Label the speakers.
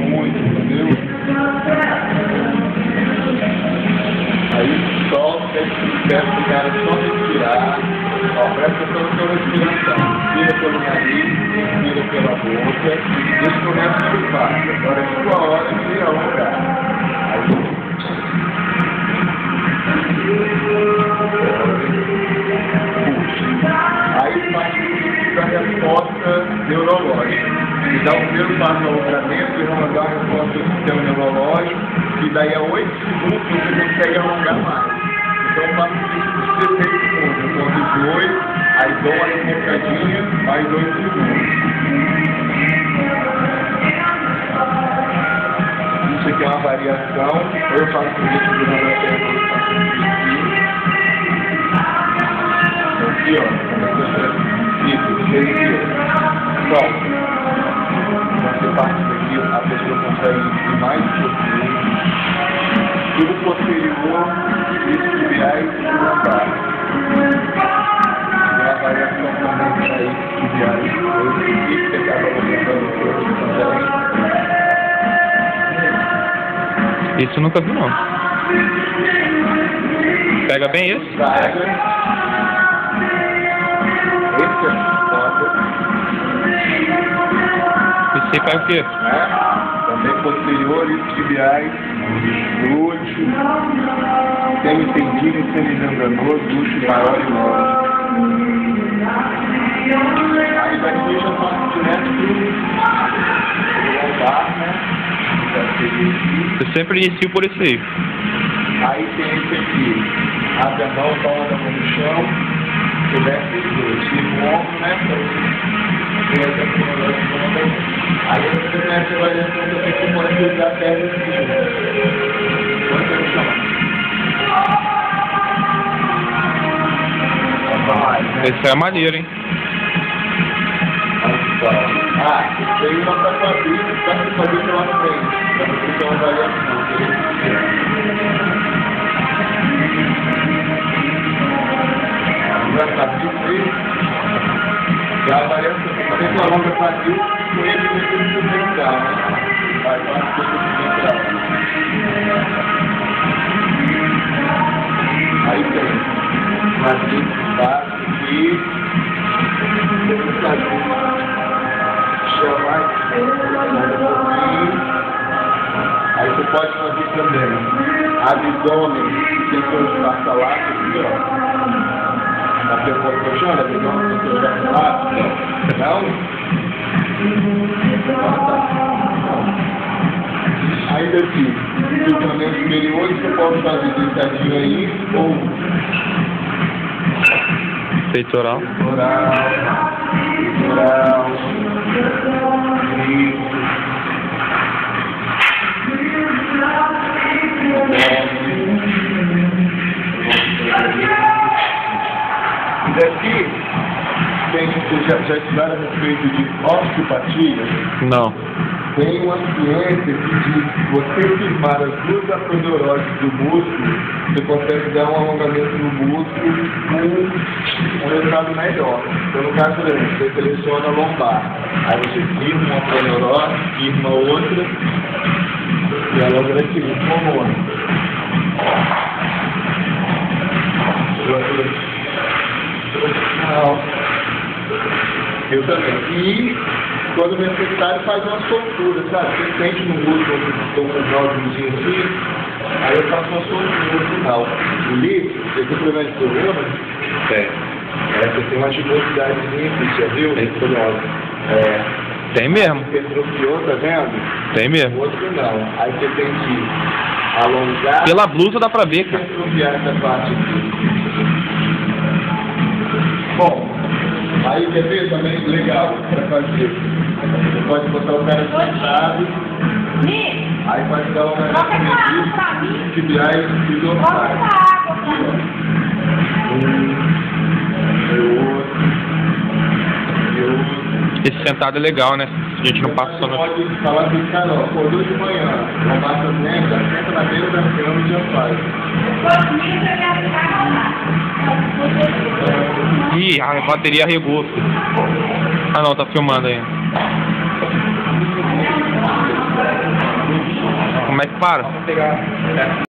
Speaker 1: muito, entendeu? Aí solta, espera o cara só respirar. Ó, presta atenção na sua respiração. Inspira pelo nariz, expira pela boca. Isso começa a chupar. Agora é sua hora de alongar. Aí parte da resposta neurológica. E dá o primeiro passo ao alongamento e vamos dar a resposta do sistema neurológico. E daí a 8 segundos você consegue alongar mais. Então faço isso de 16 segundos. Eu conto de 8, aí dou uma rebocadinha, mais 8 segundos. Isso aqui é uma variação. Eu faço isso durante a semana. Aqui, ó. Isso, solta. Você parte daqui, a pessoa consegue ir mais profundo. Tudo posterior, isquiotibiais e lombar. E a variação também para isquiotibiais e que acaba aumentando o corpo também.
Speaker 2: Isso eu nunca vi, não. Pega bem esse?
Speaker 1: Pega. Esse é foda.
Speaker 2: Esse aí pega o quê?
Speaker 1: Também posteriores, tibiais, glúteo, semitendido e semimembranoso, glúteo maior e menor. Aí daqui já passa direto pro lombar, né?
Speaker 2: Eu sempre inicio por esse aí.
Speaker 1: Aí tem esse aqui. Abre a mão, toma a mão no chão, e desce os dois. Tira o ombro, né? Aí você começa a variação também que pode usar a perna em cima. Pode chamar.
Speaker 2: Esse é maneiro, hein?
Speaker 1: Tem uma pra quadrilha, lá na frente. Pra você ter uma variação. Vai quadrilha. E a variação também com a longa quadril com ele mesmo subvental, né? Vai para o subvental. Aí tem quadril baixo aqui. Depois quadril. Chamar um pouquinho. Aí você pode fazer também abdômen, tem que eu faço lá, aqui, ó. Você pode puxar, abdômen, você já lá, não? Ainda aqui, suplemento superior, você pode fazer deitadinho aí, ou
Speaker 2: peitoral.
Speaker 1: Peitoral. E daqui, vocês já estudaram a respeito de osteopatia?
Speaker 2: Não.
Speaker 1: Tem uma ciência que diz que você firmar as duas aponeuroses do músculo, você consegue dar um alongamento no músculo com um resultado melhor. Então, no caso, por exemplo, você seleciona a lombar, aí você firma uma aponeurose, firma outra, e alonga daqui, como eu também. E quando necessário faz uma soltura, sabe? Você sente no músculo com um nódulozinho assim, aí eu faço uma soltura no final. O líquido, você tem problema de problema? Você tem uma gigosidadezinha aqui, já viu?
Speaker 2: Tem mesmo.
Speaker 1: Petrofiou, tá vendo?
Speaker 2: Tem mesmo.
Speaker 1: O outro não. Aí você tem que alongar.
Speaker 2: Pela blusa dá pra ver, cara.
Speaker 1: Petrofiar essa parte aqui. Bom, aí quer ver também legal para fazer. Você pode botar o cara sentado, aí pode dar uma medida, tibiais e dorsais.
Speaker 2: Esse sentado é legal, né? A gente não passa só no...
Speaker 1: Pode falar para o cara, ó, acordou de manhã, não passa os dentes, já senta na beira da cama e já faz.
Speaker 2: Ih, a bateria arregou. Ah não, tá filmando aí. Como é que para?
Speaker 1: Vamos pegar.